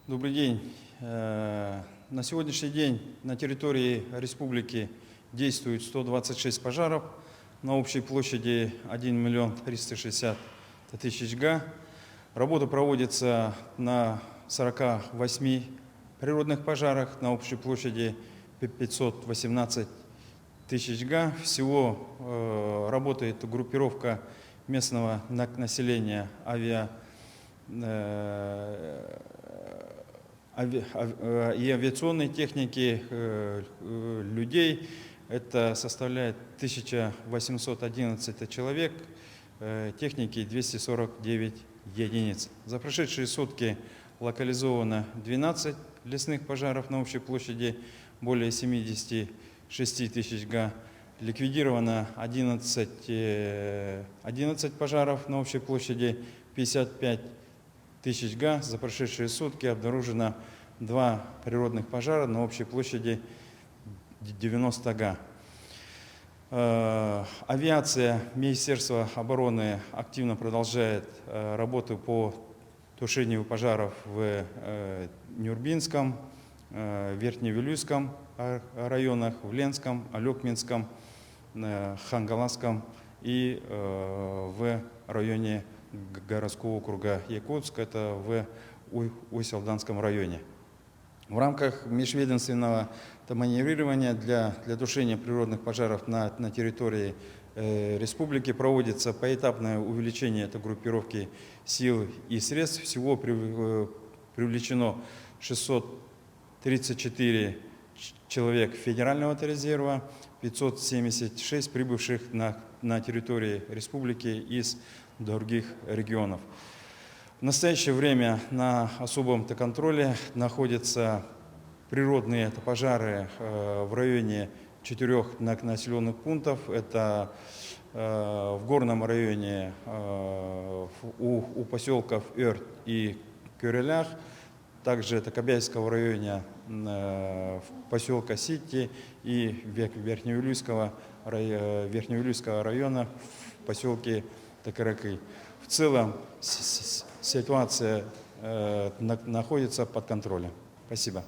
Добрый день. На сегодняшний день на территории республики действует 126 пожаров на общей площади 1 миллион 360 тысяч га. Работа проводится на 48 природных пожарах на общей площади 518 тысяч га. Всего работает группировка местного населения и авиационной техники, людей. Это составляет 1811 человек, техники 249 единиц. За прошедшие сутки локализовано 12 лесных пожаров на общей площади более 76 тысяч га. Ликвидировано 11 пожаров на общей площади 55 тысяч га. За прошедшие сутки обнаружено 2 природных пожара на общей площади 90 га. Авиация Министерства обороны активно продолжает работу по тушению пожаров в Нюрбинском, Верхневилюйском районах, в Ленском, Алекминском, Хангаласском и в районе городского округа Якутск, это в Усть-Алданском районе. В рамках межведомственного маневрирования для тушения природных пожаров на территории республики проводится поэтапное увеличение этой группировки сил и средств. Всего привлечено 634 человек федерального резерва, 576 прибывших на территории республики из других регионов. В настоящее время на особом контроле находятся природные пожары в районе 4 населенных пунктов. Это в горном районе у поселков Эрт и Кюрелях, также это Кобяйского района в поселка Сити и Верхневилюйского района в поселке Такаракы. В целом ситуация находится под контролем. Спасибо.